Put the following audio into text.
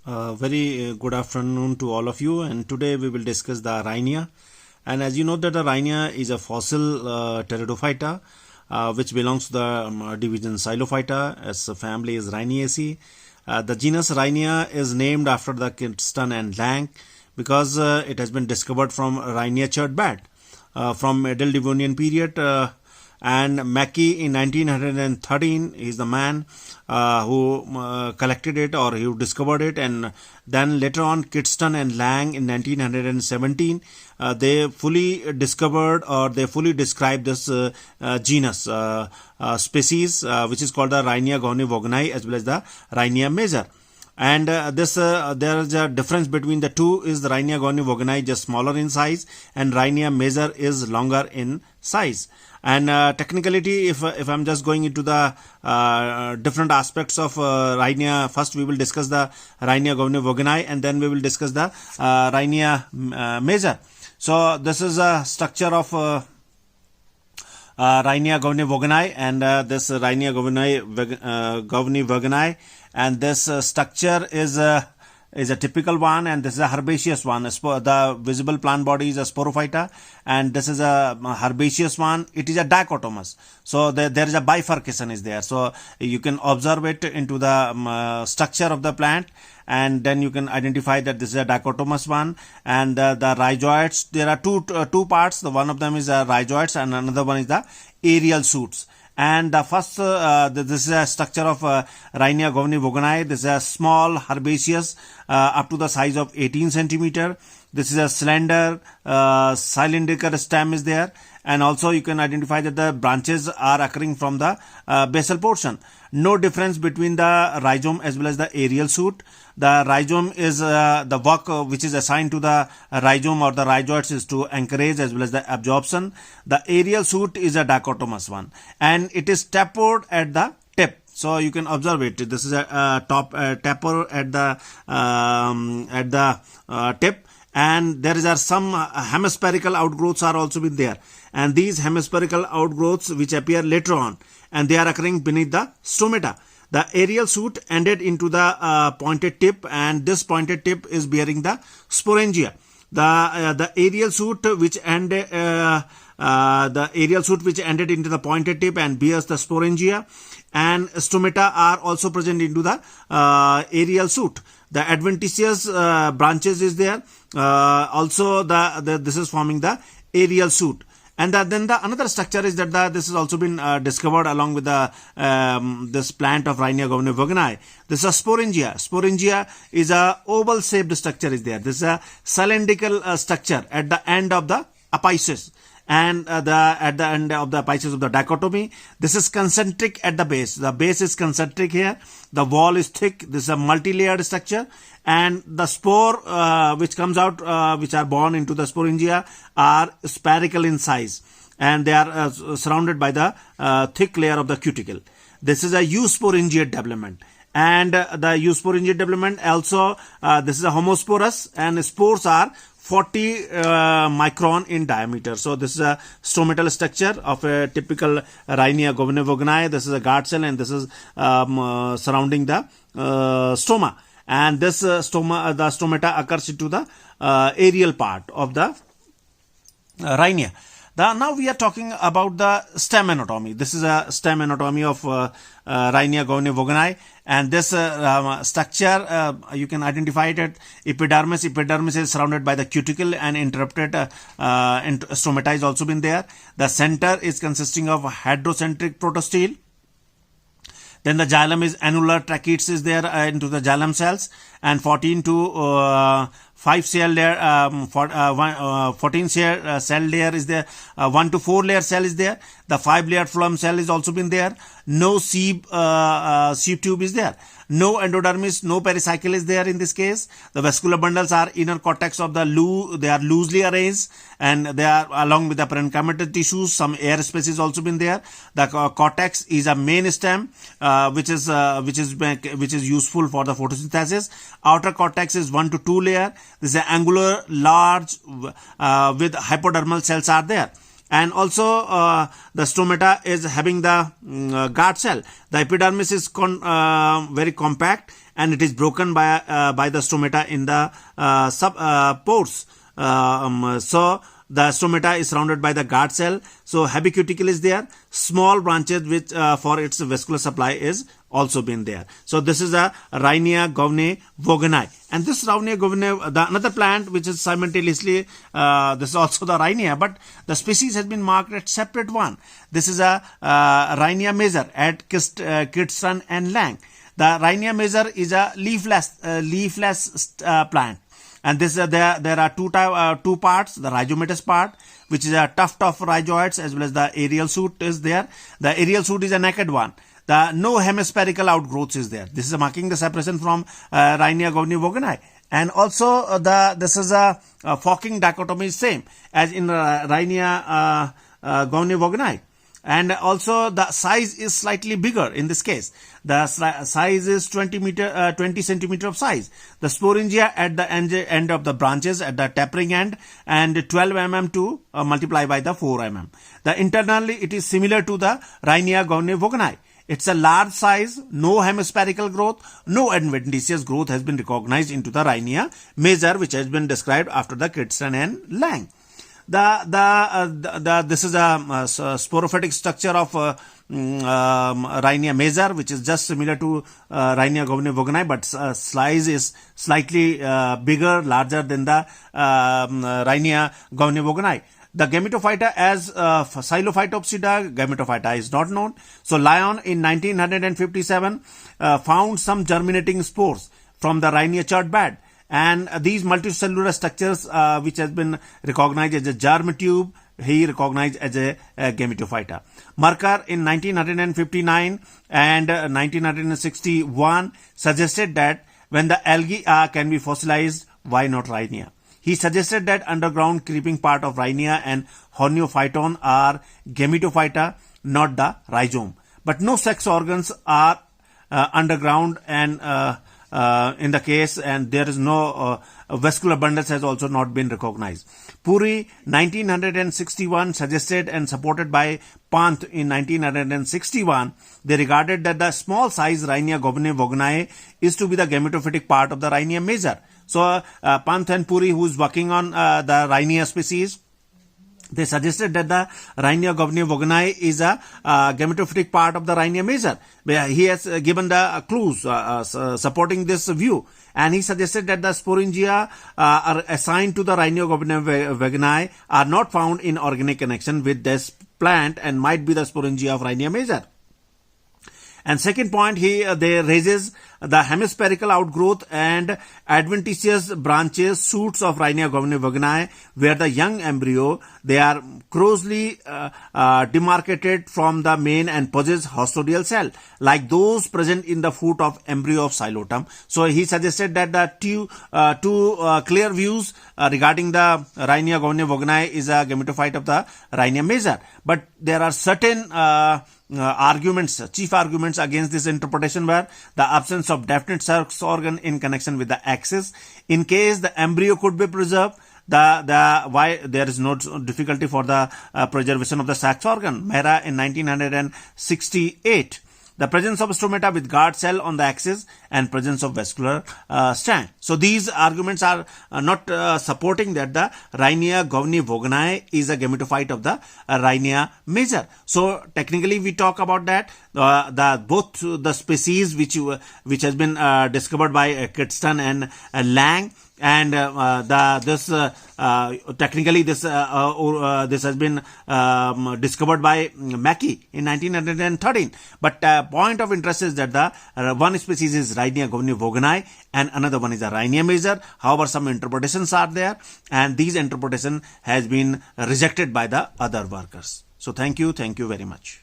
Very good afternoon to all of you, and today we will discuss the rhynia. And as you know that the rhynia is a fossil pteridophyta which belongs to the division Xylophyta, as the family is Rhyniaceae. The genus Rhynia is named after the Kingston and Lang because it has been discovered from Rhynia chert bat from Middle Devonian period. And Mackey in 1913 is the man who collected it, or who discovered it, and then later on Kidston and Lang in 1917 they fully discovered, or they fully described this genus species which is called the Rhynia vogni as well as the Rhynia major. And there is a difference between the two. Is the Rhynia vogni just smaller in size, and Rhynia major is longer in size. And technicality, if I'm just going into the different aspects of Rhynia, first we will discuss the Rhynia vogni, and then we will discuss the Rhynia major. So this is a structure of Rhynia vogni, and this Rhynia vogni, and this structure is a typical one, and this is a herbaceous one. The visible plant body is a sporophyta, and this is a herbaceous one. It is a dichotomous, so there is a bifurcation is there. So you can observe it into the structure of the plant, and then you can identify that this is a dichotomous one. And the rhizoids, there are two parts. The one of them is rhizoids, and another one is the aerial shoots. And the first, this is a structure of Rhynia vogni. This is a small herbaceous up to the size of 18 centimeter. This is a slender cylindrical stem is there, and also you can identify that the branches are occurring from the basal portion. No difference between the rhizome as well as the aerial shoot. The rhizome is the work which is assigned to the rhizome or the rhizoids is to encourage as well as the absorption. The aerial shoot is a dichotomous one, and it is tapered at the tip. So you can observe it. This is a top taper at the tip, and there is some hemispherical outgrowths are also been there, and these hemispherical outgrowths which appear later on, and they are occurring beneath the stomata. The aerial shoot ended into the pointed tip, and this pointed tip is bearing the sporangia. The aerial shoot which ended into the pointed tip and bears the sporangia, and stomata are also present into the aerial shoot. The adventitious branches is there. Also, this is forming the aerial shoot. And then the another structure is that this has also been discovered along with the this plant of Rhynia vogni. This is a sporangia. Sporangia is a oval shaped structure is there. This is a cylindrical structure at the end of the apices, and at the end of the apices of the dichotomy. This is concentric at the base. The base is concentric here. The wall is thick. This is a multi-layered structure, and the spore which comes out, which are born into the sporangia, are spherical in size, and they are surrounded by the thick layer of the cuticle. This is a eusporangiate development. And the eusporangiate development also, this is a homosporous, and spores are 40 micron in diameter. So this is a stomatal structure of a typical Rhynia vogni. This is a guard cell, and this is surrounding the stoma. And this the stomata occurs into the aerial part of the Rhynia. Now we are talking about the stem anatomy. This is a stem anatomy of Rhynia vogni, and this structure you can identify it at epidermis. Epidermis is surrounded by the cuticle, and interrupted stomata is also been there. The center is consisting of hydrocentric protostele. Then the xylem is annular tracheids is there into the xylem cells, and 14 to 5 cell layer, 14 cell layer is there, 1 to 4 layer cell is there. The 5 layer phloem cell is also been there. No sieve tube is there. No endodermis, no pericycle is there in this case. The vascular bundles are inner cortex of the they are loosely arranged, and they are along with the parenchymal tissues. Some air space is also been there. The cortex is a main stem which is useful for the photosynthesis. Outer cortex is 1 to 2 layer. This is an angular, large with hypodermal cells are there. And also the stomata is having the guard cell. The epidermis is very compact, and it is broken by the stomata in the pores. So the stomata is surrounded by the guard cell. So habicuticle is there. Small branches which for its vascular supply is also been there. So this is a rhynia govne vogoni. And this rhynia govne, the another plant which is simultaneously, this is also the rhynia, but the species has been marked at separate one. This is a rhynia major at Kidston and Lang. The rhynia major is a leafless plant. And this there are two parts, the rhizomatous part, which is a tuft of rhizoids, as well as the aerial shoot is there. The aerial shoot is a naked one. The no hemispherical outgrowths is there. This is marking the separation from rhynia govni vogoni. And also this is a forking dichotomy is same as in rhynia govni vogoni. And also the size is slightly bigger in this case. The size is 20 centimeter of size. The sporangia at the end of the branches at the tapering end, and 12 mm to multiply by the 4 mm. The internally it is similar to the rhynia govni vogoni. It's a large size, no hemispherical growth, no adventitious growth has been recognized into the rhynia major, which has been described after the Kidston and Lang. This is a sporophytic structure of rhynia major, which is just similar to rhynia govni vogoni, but size is slightly bigger, larger than the rhynia govni vogoni. The gametophyta as Xylophytopsida gametophyta is not known. So Lyon in 1957 found some germinating spores from the rhynia chert bed. And these multicellular structures which has been recognized as a germ tube, he recognized as a gametophyta. Merker in 1959 and 1961 suggested that when the algae can be fossilized, why not rhynia? He suggested that underground creeping part of rhynia and horneophyton are gametophyta, not the rhizome. But no sex organs are underground and in the case, and there is no vascular bundles has also not been recognized. Puri 1961 suggested and supported by Pant in 1961, they regarded that the small size rhynia govni vogoni is to be the gametophytic part of the rhynia major. So Pant and Puri, who is working on the rhynia species, they suggested that the rhynia govni vogoni is a gametophytic part of the rhynia major. He has given the clues supporting this view, and he suggested that the sporangia are assigned to the rhynia govni vogoni are not found in organic connection with this plant and might be the sporangia of rhynia major. And second point, they raises the hemispherical outgrowth and adventitious branches, shoots of rhynia govni vogoni, where the young embryo, they are closely demarcated from the main and possess hostodial cell, like those present in the foot of embryo of xylotum. So he suggested that the two clear views regarding the rhynia govni vogoni is a gametophyte of the rhynia major. But there are certain chief arguments against this interpretation were the absence of definite sex organ in connection with the axis. In case the embryo could be preserved, why there is no difficulty for the preservation of the sex organ. Mehra in 1968. The presence of stomata with guard cell on the axis and presence of vascular strand. So these arguments are not supporting that the rhynia govni vogoni is a gametophyte of the rhynia major. So technically we talk about that both the species which has been discovered by Kidston and Lang, and technically this has been discovered by Mackey in 1913. But point of interest is that the one species is rhynia govni vogoni and another one is a rhynia major. However, some interpretations are there, and these interpretation has been rejected by the other workers. So thank you very much.